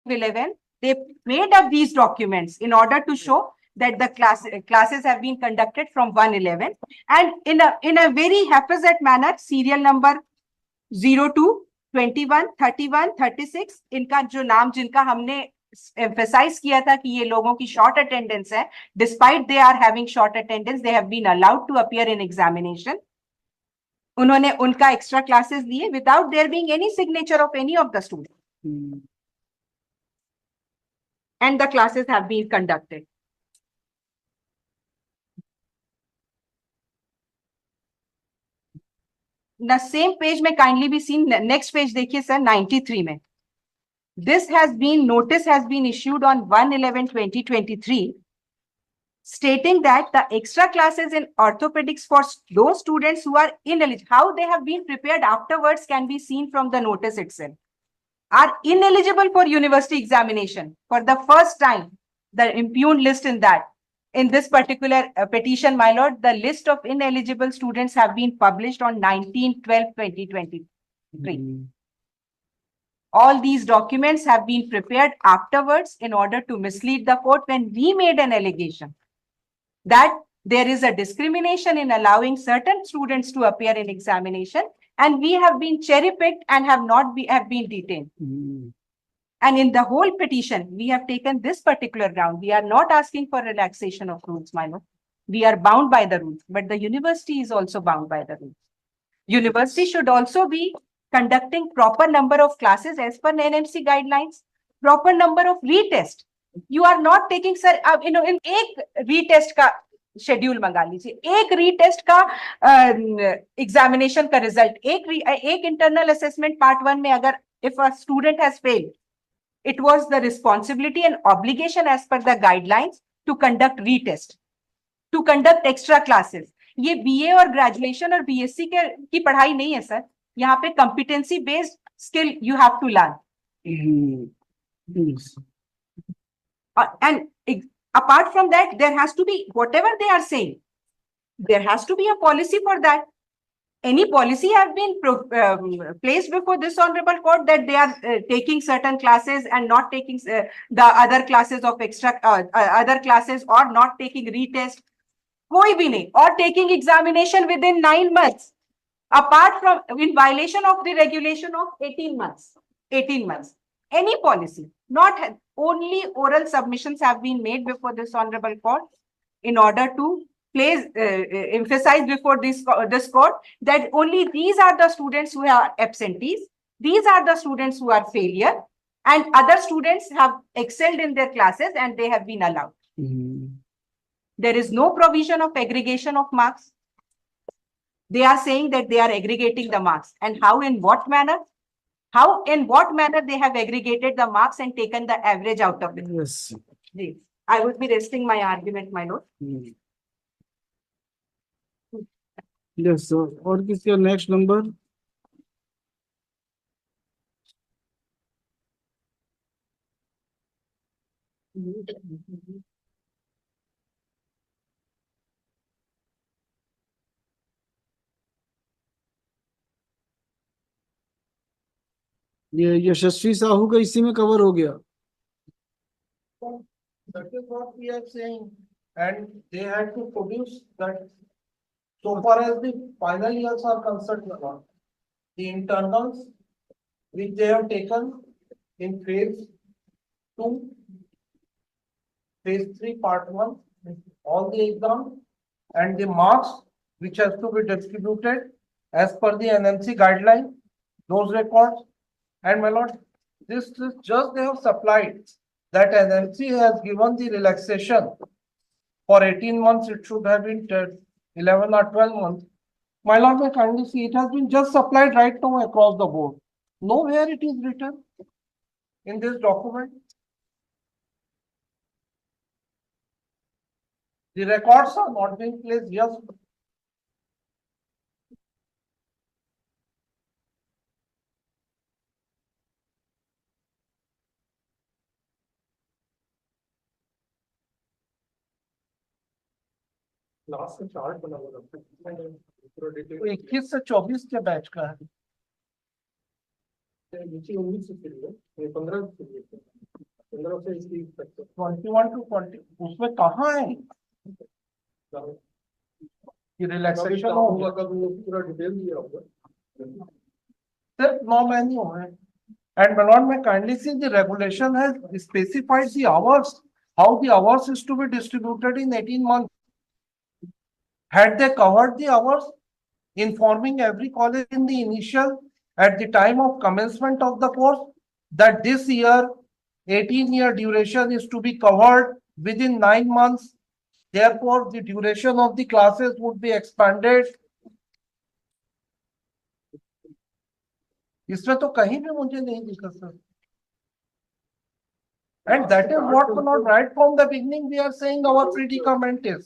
11, they made up these documents in order to show that the classes have been conducted from 111, and in a very haphazard manner, serial number 02, 21, 31, 36, इनका जो नाम जिनका हमने emphasize किया था कि ये लोगों की short attendance है, despite they are having short attendance, they have been allowed to appear in examination. उन्होंने उनका extra classes लिए without there being any signature of any of the students. And the classes have been conducted. The same page may kindly be seen. Next page देखिए sir, 93 में. This has been, notice has been issued on 1/11/2023, stating that the extra classes in orthopedics for those students who are ineligible, how they have been prepared afterwards can be seen from the notice itself, are ineligible for university examination. For the first time, the impugned list in that. In this particular petition, my lord, the list of ineligible students have been published on 19/12/2023. All these documents have been prepared afterwards in order to mislead the court when we made an allegation that there is a discrimination in allowing certain students to appear in examination, and we have been cherry-picked and have been detained. And in the whole petition, we have taken this particular ground. We are not asking for relaxation of rules, my lord. We are bound by the rules, but the university is also bound by the rules. University should also be conducting proper number of classes as per NMC guidelines, proper number of retest. You are not taking, sir, in एक retest का schedule मंगा लीजिए, एक retest का examination का result, एक internal assessment part 1 में अगर if a student has failed, it was the responsibility and obligation as per the guidelines to conduct retest, to conduct extra classes. ये BA और graduation और BSc की पढ़ाई नहीं है सर, यहाँ पे competency based skill you have to learn. And apart from that, there has to be, whatever they are saying, there has to be a policy for that. Any policy have been placed before this honorable court that they are taking certain classes and not taking the other classes of extra other classes, or not taking retest, koi bhi nahi, or taking examination within 9 months, apart from in violation of the regulation of 18 months. Any policy, not only oral submissions have been made before this honorable court in order to place emphasize before this court that only these are the students who are absentees, these are the students who are failure, and other students have excelled in their classes and they have been allowed. There is no provision of aggregation of marks. They are saying that they are aggregating the marks, and how, in what manner? How, in what manner they have aggregated the marks and taken the average out of it? Yes. I would be resting my argument, my lord. Yes, sir. What is your next number? ये यशस्वी साहू का इसी में cover हो गया. That is what we are saying, and they had to produce that. So far as the final years are concerned, the internals which they have taken in phase 2, phase 3, part 1, all the exams and the marks which has to be distributed as per the NMC guideline, those records. And my lord, this is just they have supplied that NMC has given the relaxation for 18 months. It should have been 11 or 12 months. My lord, may kindly see, it has been just supplied right now across the board. Nowhere it is written in this document. The records are not being placed. Yes. Last chart बना हुआ है, 21 से 24 के batch का है. नीचे 19 से शुरू है, ये 15 से शुरू है, 15 से 21 तक। 21 to 20 उसमें कहाँ है कि रिलैक्सेशन होगा? कब वो पूरा डिटेल दिया होगा। सिर्फ 9 महीने हुए हैं। And my lord, may kindly see the regulation has specified the hours, how the hours is to be distributed in 18 months. Had they covered the hours, informing every college in the initial, at the time of commencement of the course, that this year, 18-year duration is to be covered within 9 months. Therefore, the duration of the classes would be expanded. इसमें तो कहीं भी मुझे नहीं दिखा sir. And that is what we not right from the beginning we are saying our predicament is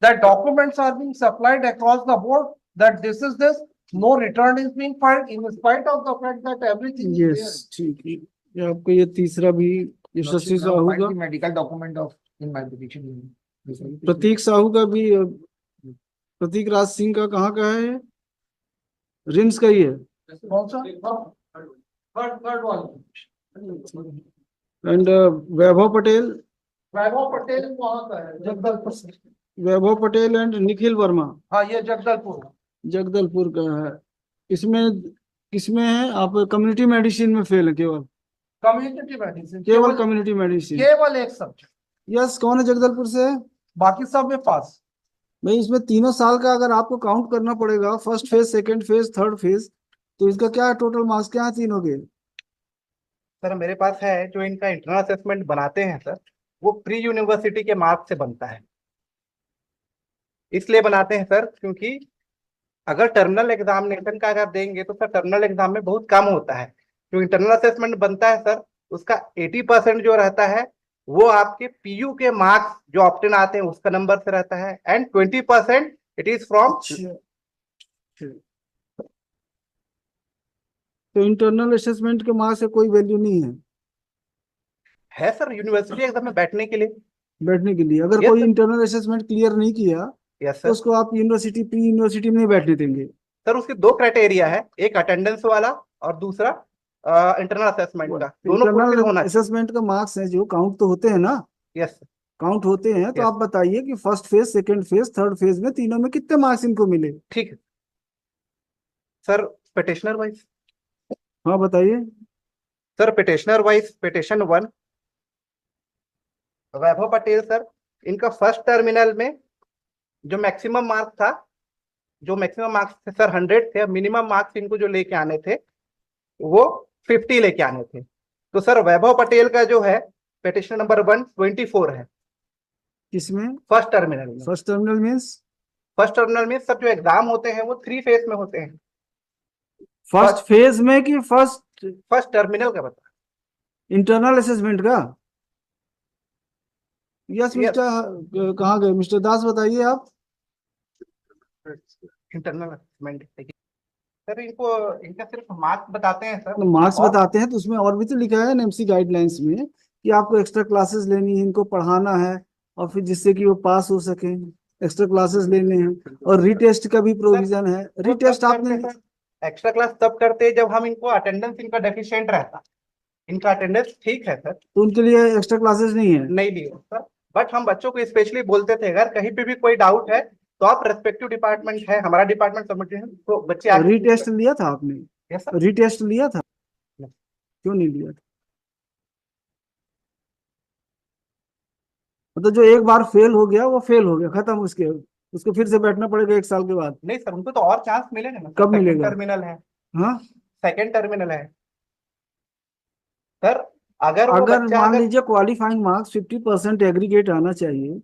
that documents are being supplied across the board, that this is this, no return is being filed in spite of the fact that everything is there. Yes ठीक है, ये आपको ये तीसरा भी यशस्वी साहू का, medical document of in my petition. Prateek Sahu का भी, प्रतीक राज सिंह का कहाँ का है ये? रिम्स का ही है। कौन सा? Third one. एंड वैभव पटेल, वैभव पटेल वहाँ का है, जगदलपुर से. वैभव पटेल एंड निखिल वर्मा हाँ, ये जगदलपुर. जगदलपुर का है। इसमें किसमें है आप? कम्युनिटी मेडिसिन में फेल है केवल, कम्युनिटी मेडिसिन केवल कम्युनिटी मेडिसिन। केवल एक सब्जेक्ट, यस, कौन है जगदलपुर से? बाकी सब में पास. भाई इसमें तीनों साल का अगर आपको काउंट करना पड़ेगा, first phase, second phase, third phase, तो इसका क्या टोटल मार्क्स क्या है तीनों के? सर मेरे पास है जो इनका इंटरनल असेसमेंट बनाते हैं सर, वो प्री यूनिवर्सिटी के मार्क्स से बनता है। इसलिए बनाते हैं सर क्योंकि अगर टर्मिनल एग्जामिनेशन का अगर देंगे तो सर टर्मिनल एग्जाम में बहुत कम होता है। जो इंटरनल असेसमेंट बनता है सर, उसका 80% जो रहता है वो आपके पीयू के मार्क्स जो ऑप्टेन आते हैं उसका नंबर से रहता है, एंड 20% इट इज फ्रॉम। तो इंटरनल असेसमेंट के मार्क्स से कोई वैल्यू नहीं है सर यूनिवर्सिटी एग्जाम में बैठने के लिए। बैठने के लिए? अगर Yes, कोई sir. इंटरनल असेसमेंट क्लियर नहीं किया यस तो सर। उसको आप यूनिवर्सिटी, प्री यूनिवर्सिटी में नहीं बैठने देंगे? सर उसके दो क्राइटेरिया है, एक अटेंडेंस वाला और दूसरा इंटरनल असेसमेंट का, दोनों fulfill इंटरनल होना चाहिए। असेसमेंट का मार्क्स है जो काउंट तो होते हैं ना? यस काउंट होते हैं, तो Yes. आप बताइए कि first phase, second phase, third phase में तीनों में कितने मार्क्स इनको मिले? ठीक है सर। पिटिशनर वाइज, हाँ बताइए। सर पिटिशनर वाइज, पिटिशन 1 वैभव पटेल सर, इनका फर्स्ट टर्मिनल में जो मैक्सिमम मार्क्स था, जो मैक्सिमम मार्क्स थे सर 100 थे, मिनिमम मार्क्स इनको जो लेके आने थे वो 50 लेके आने थे। तो सर वैभव पटेल का जो है पिटिशन नंबर 124 है किसमें? फर्स्ट टर्मिनल में। First terminal means? First terminal में सर जो एग्जाम होते हैं वो 3 फेज में होते हैं। फर्स्ट फेज में कि फर्स्ट फर्स्ट टर्मिनल का बता। इंटरनल असेसमेंट का? Yes Yes. मिस्टर, कहाँ गए मिस्टर दास, बताइए आप। इंटरनल असेसमेंट सर, इनको इनका सिर्फ मार्क्स बताते हैं सर। मार्क्स और- बताते हैं तो उसमें और भी तो लिखा है एनएमसी गाइडलाइंस में कि आपको एक्स्ट्रा क्लासेस लेनी है, इनको पढ़ाना है, और फिर जिससे कि वो पास हो सके, एक्स्ट्रा क्लासेस लेने हैं, और रीटेस्ट का भी प्रोविजन है। रीटेस्ट आपने एक्स्ट्रा क्लास तब करते हैं जब हम इनको अटेंडेंस इनका डेफिशिएंट रहता। इनका अटेंडेंस ठीक है सर, तो उनके लिए एक्स्ट्रा क्लासेस नहीं है? नहीं लिए सर, बट हम बच्चों को स्पेशली बोलते थे अगर कहीं पे भी कोई डाउट है तो आप रेस्पेक्टिव डिपार्टमेंट है, हमारा डिपार्टमेंट सबमिट है, तो बच्चे आके रीटेस्ट लिया था आपने? Yes sir. रीटेस्ट लिया था? नहीं। क्यों नहीं लिया था? मतलब जो एक बार फेल हो गया वो फेल हो गया, खत्म, उसको फिर से बैठना पड़ेगा 1 साल के बाद? नहीं सर, उनको तो और चांस मिलेगा ना। कब मिलेगा? टर्मिनल है, हाँ, सेकंड टर्मिनल है सर। अगर वो अगर बच्चा मान अगर लीजिए क्वालिफाइंग मार्क्स 50% एग्रीगेट आना चाहिए,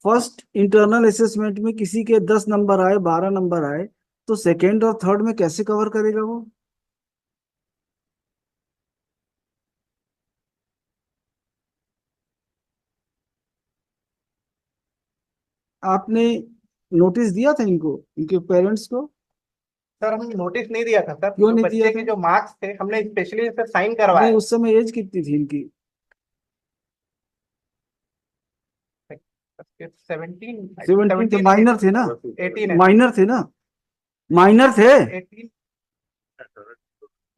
फर्स्ट इंटरनल असेसमेंट में किसी के 10 नंबर आए, 12 नंबर आए, तो सेकेंड और थर्ड में कैसे कवर करेगा वो? आपने नोटिस दिया था इनको, इनके पेरेंट्स को? सर हमने नोटिस नहीं दिया था सर। क्यों जो नहीं बच्चे दिया के था? जो मार्क्स थे हमने स्पेशली इसे साइन नहीं, करवाया। उस समय एज कितनी थी इनकी? 17 थे, माइनर थे ना? 18 है। माइनर थे ना? माइनर थे?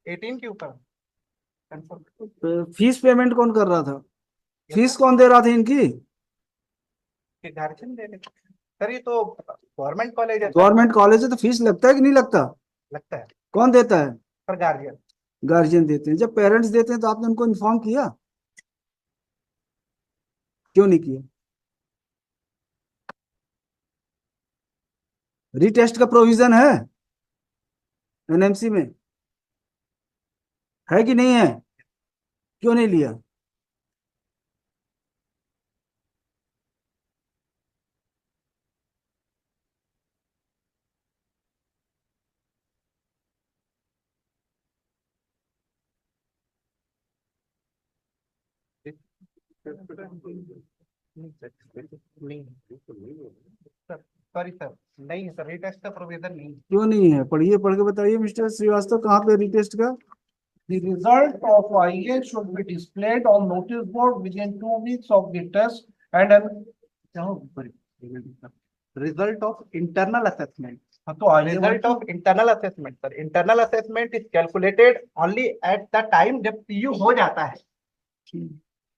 18 के ऊपर फीस पेमेंट कौन कर रहा था? फीस कौन दे रहा था इनकी? गार्जियन दे रहे थे। सर ये तो गवर्नमेंट कॉलेज है सर। गवर्नमेंट कॉलेज है तो फीस लगता है कि नहीं लगता? लगता है कौन देता है? Sir, guardian. गार्जियन देते हैं। जब पेरेंट्स देते हैं तो आपने उनको इन्फॉर्म किया? क्यों नहीं किया? रीटेस्ट का प्रोविजन है एनएमसी में, है कि नहीं है? क्यों नहीं लिया? सॉरी सर, नहीं है सर, रीटेस्ट का प्रोविजन नहीं है। क्यों नहीं है? पढ़िए, पढ़ के बताइए मिस्टर श्रीवास्तव, कहाँ पे रीटेस्ट का? The result of IA should be displayed on notice board within 2 weeks of the test and an result of internal assessment. तो result of internal assessment sir, internal assessment is calculated only at the time जब PU हो जाता है,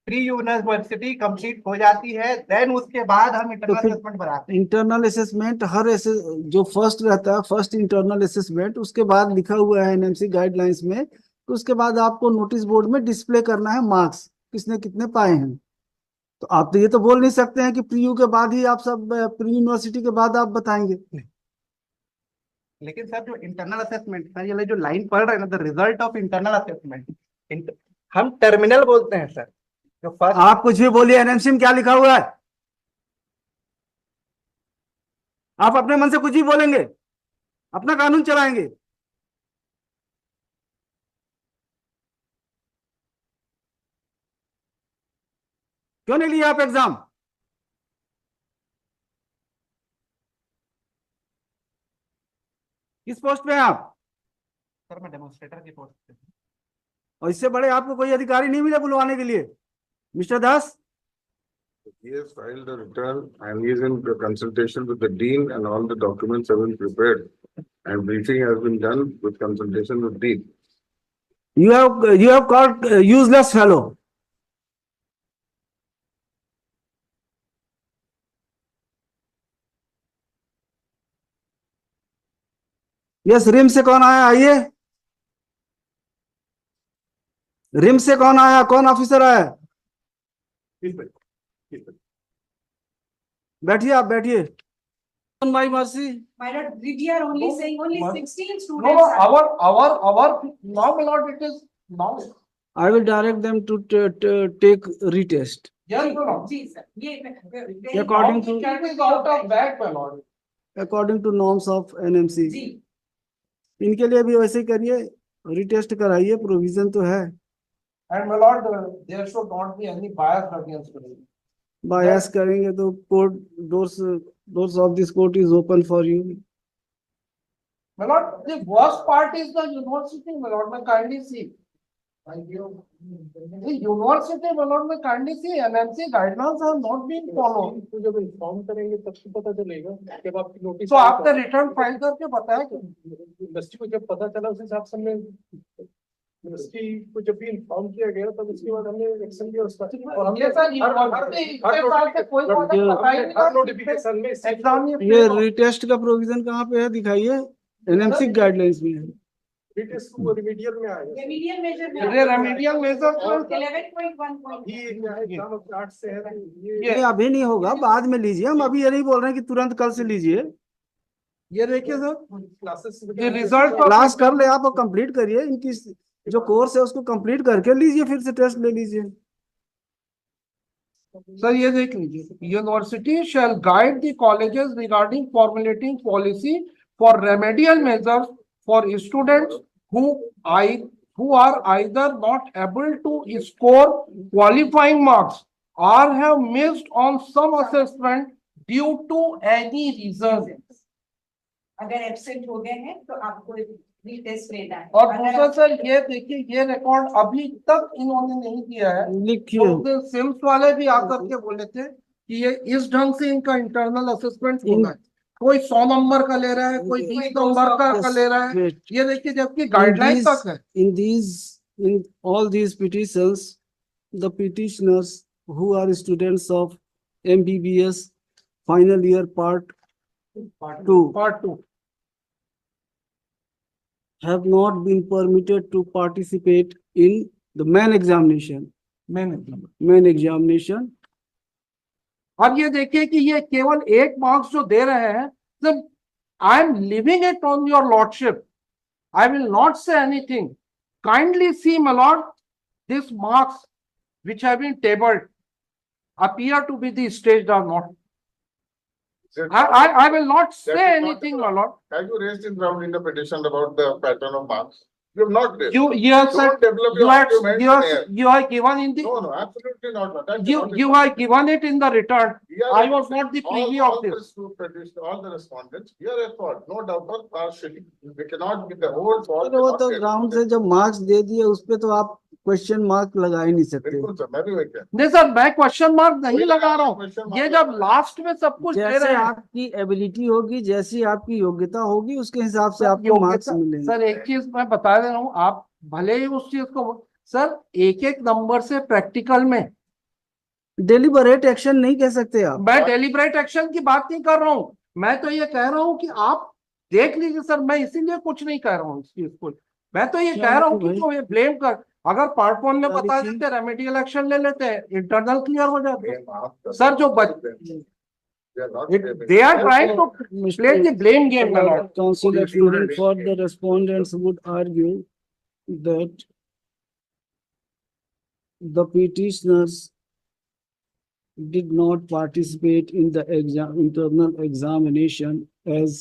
pre university complete हो जाती है, then उसके बाद हम इंटरनल फिर असेसमेंट बनाते हैं। इंटरनल असेसमेंट जो फर्स्ट रहता है, फर्स्ट इंटरनल असेसमेंट, उसके बाद लिखा हुआ है एनएमसी गाइडलाइंस में, तो उसके बाद आपको नोटिस बोर्ड में डिस्प्ले करना है मार्क्स, किसने कितने पाए हैं। तो आप तो ये तो बोल नहीं सकते हैं कि प्रीयू के बाद ही आप सब, प्री यूनिवर्सिटी के बाद आप बताएंगे। लेकिन सर जो इंटरनल असेसमेंट, सर ये जो लाइन पढ़ रहे हैं ना, the result of internal assessment, हम टर्मिनल बोलते हैं सर। जो फर्स्ट, आप कुछ भी बोलिए, एनएमसी में क्या लिखा हुआ है? आप अपने मन से कुछ भी बोलेंगे, अपना कानून चलाएंगे। क्यों नहीं लिया आप एग्जाम? किस पोस्ट पे हैं आप? सर मैं डेमोन्स्ट्रेटर की पोस्ट पे हूं। और इससे बड़े आपको कोई अधिकारी नहीं मिले बुलवाने के लिए? Mister Das, He has filed a return and he is in consultation with the dean and all the documents have been prepared and briefing has been done with consultation with dean. you have called useless fellow. Yes, रिम से कौन आया? आइए। Rim से कौन आया? कौन officer आया? बैठिए, आप बैठिए। भाई mercy, My lord, we are only No, saying only ma'am. 16 no, students. are- now my lord, it is now. I will direct them to take retest. Yes, my lord. जी सर, ये According to- It is out of bag, my lord. According to norms of NMC. जी इनके लिए भी वैसे ही करिए, retest कराइए, provision तो है। And my lord, there should not be any bias against me. बायस करेंगे तो court, doors of this court is open for you. My lord, the worst part is the university, my lord, may kindly see. Thank you. The university, my lord, may kindly see, NMC guidelines have not been followed. तो जब inform करेंगे तब तो पता चलेगा जब आपकी notice. तो आपने रिटर्न फाइल करके बताया कि यूनिवर्सिटी को जब पता चला उस हिसाब से हमने यूनिवर्सिटी को जब भी इन्फॉर्म किया गया तब उसके बाद हमने एक्शन लिया उसका। और हमने सर इतने साल से कोई कॉन्टेक्ट बताया ही हर नहीं नोटिफिकेशन में एग्जाम ये रिटेस्ट का प्रोविजन कहाँ पे है? दिखाइए। एनएमसी गाइडलाइंस में है। रिमीडियल में आएगा। remedial measure में ये रेमेडियल मेजर 11.1. ये क्या है, एग्जाम ऑफ आर्ट से है ये ये अभी नहीं होगा, बाद में लीजिए। हम अभी ये नहीं बोल रहे हैं कि तुरंत कल से लीजिए। ये देखिए सर क्लासेस। ये रिजल्ट क्लास कर ले आप और कंप्लीट करिए। इनकी जो कोर्स है उसको कंप्लीट करके लीजिए, फिर से टेस्ट ले लीजिए। सर ये देख लीजिए, university shall guide the colleges regarding formulating policy for remedial measures for students who are either not able to score qualifying marks or have missed on some assessment due to any reason. अगर absent हो गए हैं तो आपको retest लेना है। और अगर दूसरा आप- सर ये देखिए, ये रिकॉर्ड अभी तक इन्होंने नहीं किया है। लिखिए। तो सिम्स वाले भी आकर के बोले थे कि ये इस ढंग से इनका इंटरनल असेसमेंट होना है। कोई 100 नंबर का ले रहा है, कोई 20 नंबर का ले रहा है। Wait. ये देखिए, जबकि गाइडलाइन तक है। In these In all these petitions, the petitioners who are students of MBBS final year part 2 Part 2. have not been permitted to participate in the main examination. Main examination. अब ये देखिए कि ये केवल एक मार्क्स जो दे रहे हैं, जब I am living it on your lordship, I will not say anything. Kindly see my Lord, this marks which have been tabled appear to be the staged or not. I will not say That is not anything, the- my lord. Have you raised in the petition about the pattern of marks? You have not raised. You have said, Don't develop you your are, arguments you in are, here. you are given in the, No, no, absolutely not. That cannot be you are given it in the return. We are I was not the preview of this. All the respondents, we are at fault, no doubt or partially. We cannot give the whole fault. वो तो ground से जब marks दे दिए उस पे तो आप question mark लगा ही नहीं सकते। बिल्कुल सर, मैं भी वही कह रहा हूं। नहीं सर, मैं क्वेश्चन मार्क नहीं कोई लगा रहा question हूँ, mark ये लगा जब लास्ट में सब कुछ दे जैसे रहे हैं. आपकी एबिलिटी होगी, जैसी आपकी योग्यता होगी, उसके हिसाब से सर, आपको मार्क्स योग्यता- मिलेंगे। सर एक चीज मैं बता दे रहा हूँ, आप भले ही उस चीज को, सर एक एक नंबर से प्रैक्टिकल में, डेलिबरेट एक्शन नहीं कह सकते आप। मैं डेलिब्रेट एक्शन की बात नहीं कर रहा हूँ, मैं तो ये कह रहा हूँ कि आप देख लीजिए सर, मैं इसीलिए कुछ नहीं कह रहा हूँ इस चीज को, मैं तो ये कह रहा हूँ कि जो ये ब्लेम कर, अगर पार्ट 1 में बता देते, रेमेडियल एक्शन ले लेते, इंटरनल क्लियर हो जाते. सर जो they are trying to play the blame game, my lord. Council excluding for the respondents would argue that the petitioners did not participate in the internal examination as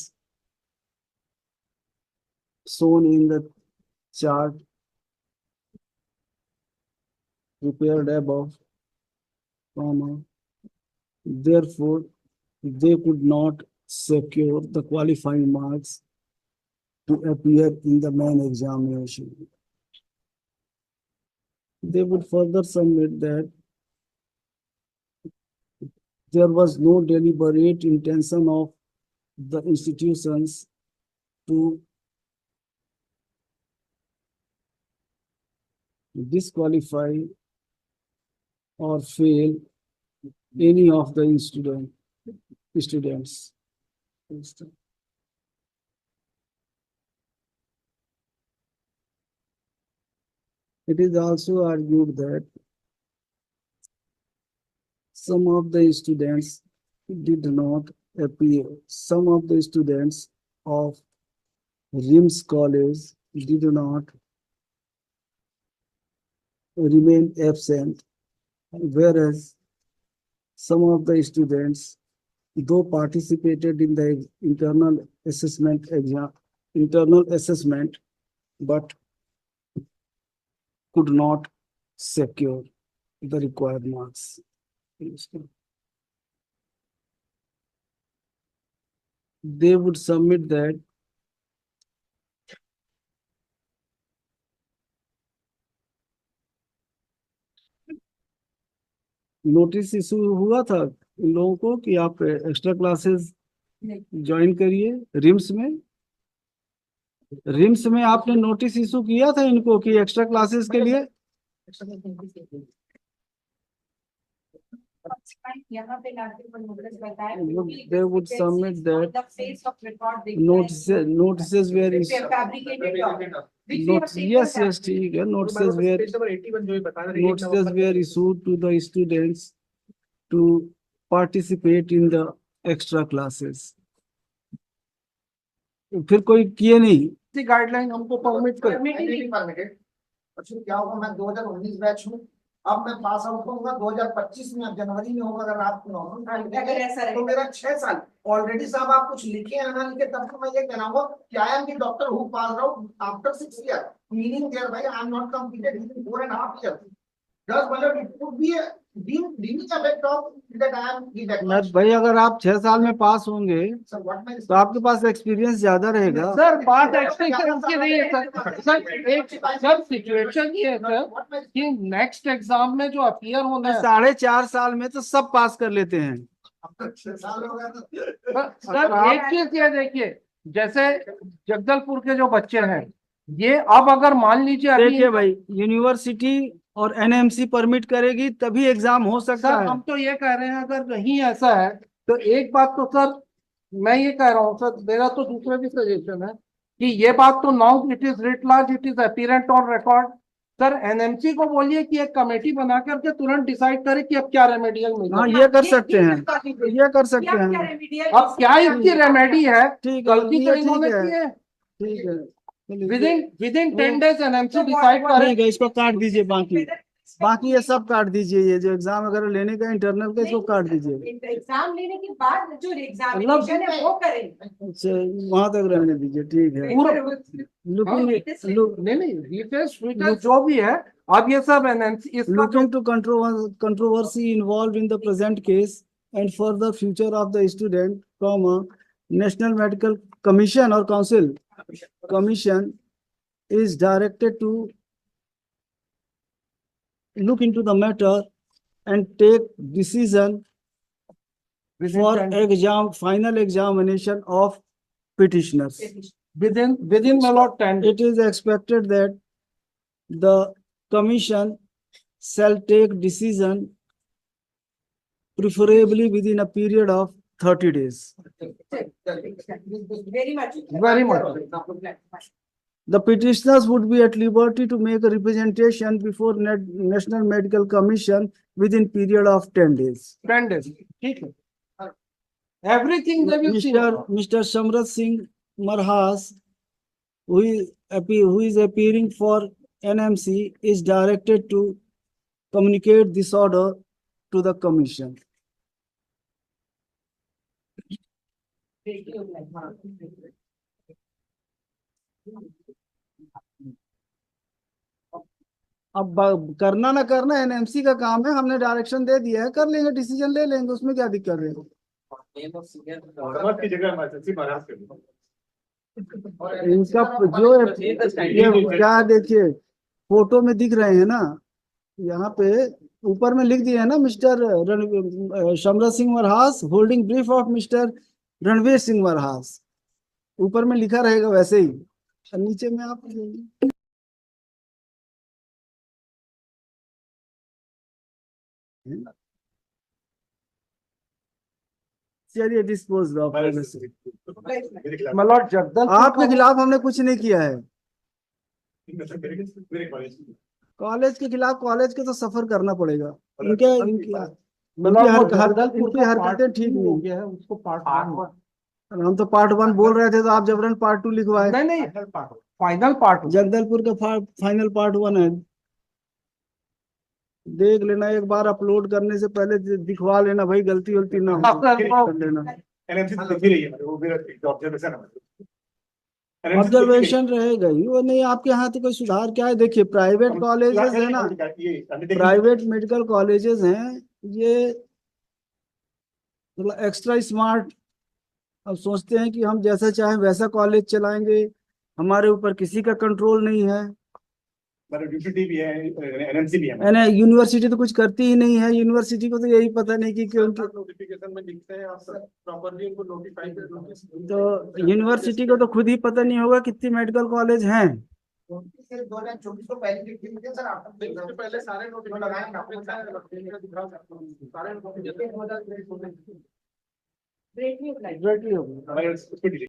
shown in the chart prepared above, comma. Therefore, they could not secure the qualifying marks to appear in the main examination. They would further submit that there was no deliberate intention of the institutions to disqualify or fail any of the students. It is also argued that some of the students did not appear. Some of the students of RIMS College did not remain absent, whereas some of the students, though participated in the internal assessment exam, but could not secure the required marks. They would submit that notice issue हुआ था इन लोगों को कि आप extra classes join करिए RIMS में आपने notice issue किया था इनको कि एक्स्ट्रा क्लासेस के लिए यहाँ पे लाके वो notice बताया, they would submit that the face of record they find. notices were They have fabricated document. Which we have taken yes that. ठीक है notices नंबर 81 जो ये बता रहे हैं, notices were issued to the students to participate in the extra classes. फिर कोई किए नहीं गाइडलाइन हमको परमिट कर. परमिटेड. अच्छा क्या होगा, मैं 2019 बैच हूँ, अब मैं पास आउट होऊंगा 2025 में, अब जनवरी में होगा, अगर आप नॉर्मल अगर ऐसा तो रहेगा। मेरा 6 साल ऑलरेडी साहब, आप कुछ लिखे या ना लिखे, तब तो मैं ये कहना होगा कि I am the doctor who pass out after 6 year, meaning there भाई I am not completed with 4.5 year. Does मतलब it could be a deeming effect of that I am the diagnosis. भाई अगर आप 6 साल में पास होंगे Sir, what my तो आपके पास एक्सपीरियंस ज्यादा रहेगा सर बात एक्सपीरियंस की नहीं है सर. सर एक सर सिचुएशन ये है सर कि नेक्स्ट एग्जाम में जो अपीयर होना है 4.5 साल में तो सब पास कर लेते हैं अब तक 6 साल हो गया तो सर एक चीज ये देखिए, जैसे जगदलपुर के जो बच्चे हैं ये अब अगर मान लीजिए अभी देखिए भाई, यूनिवर्सिटी और एनएमसी परमिट करेगी तभी एग्जाम हो सकता सर है। हम तो ये कह रहे हैं अगर नहीं ऐसा है तो एक बात तो सर मैं ये कह रहा हूँ सर, मेरा तो दूसरा भी सजेशन है कि ये बात तो now it is writ large, it is apparent on record. Sir NMC को बोलिए कि एक कमेटी बना करके तुरंत डिसाइड करे कि अब क्या रेमेडियल हाँ, मेजर, ये कर सकते हैं, ये कर सकते हैं। अब क्या इसकी रेमेडी है, ठीक है, गलती तो ये इन्होंने ठीक है, की है। ठीक है, चलिए। विदिन 10 days एनएमसी डिसाइड करे। ठीक है, इसको काट दीजिए, बाकी ये सब काट दीजिए, ये जो एग्जाम वगैरह लेने का इंटरनल का इसको काट दीजिए। एग्जाम लेने के बाद जो एग्जामिनेशन है वो करें। अच्छा, वहां तक रहने दीजिए, ठीक है। नहीं जो भी है अब ये सब एनएमसी इसका Looking to controversy involved in the present case and for the future of the student, National Medical Commission or Council Commission is directed to look into the matter and take decision for final examination of petitioners. within my lord 10 days. It is expected that the commission shall take decision preferably within a period of 30 days. Very much. Very much. The petitioners would be at liberty to make a representation before National Medical Commission within period of 10 days. 10 days ठीक है, everything they will see. Mr. Shamrat Singh Marhas, who is appearing for NMC, is directed to communicate this order to the commission. अब करना ना करना NMC का काम है, हमने डायरेक्शन दे दिया है, कर लेंगे, डिसीजन ले लेंगे, उसमें क्या दिक्कत है। इनका जो ये क्या देखिए फोटो में दिख रहे हैं ना, यहाँ पे ऊपर में लिख दिया है ना, mister Shamrat Singh Marhas holding brief of mister Ranveer Singh Marhas, ऊपर में लिखा रहेगा वैसे ही, नीचे में आप चलिए डिस्पोज ऑफ। मलॉट जगदल आपके खिलाफ हमने कुछ नहीं किया है, कॉलेज के खिलाफ कॉलेज के तो सफर करना पड़ेगा, इनके इनकी हरकतें ठीक हो नहीं। गया है उसको पार्ट हम तो पार्ट 1 बोल रहे थे, तो आप जबरन पार्ट 2 लिखवाए। नहीं फाइनल पार्ट जगदलपुर का फाइनल पार्ट 1 है, देख लेना, एक बार अपलोड करने से पहले दिखवा लेना भाई, गलती वलती ना हो कर लेना। ऑब्जर्वेशन रहेगा ही, वो नहीं आपके यहाँ तो कोई सुधार क्या है। देखिए प्राइवेट कॉलेजेस है ना, प्राइवेट मेडिकल कॉलेजेस हैं, ये मतलब एक्स्ट्रा स्मार्ट, अब सोचते हैं कि हम जैसा चाहें वैसा कॉलेज चलाएंगे, हमारे ऊपर किसी का कंट्रोल नहीं है। यूनिवर्सिटी तो कुछ करती ही नहीं है, यूनिवर्सिटी को तो यही पता नहीं कि नोटिफिकेशन में लिखते हैं आप प्रॉपर्ली उनको नोटिफाई कर दो। तो यूनिवर्सिटी को तो खुद ही पता नहीं होगा कितनी मेडिकल कॉलेज हैं। 2024 को पहले लिख दीजिए सर, आप पहले सारे नोटिफिकेशन Greatly obliged. Exactly.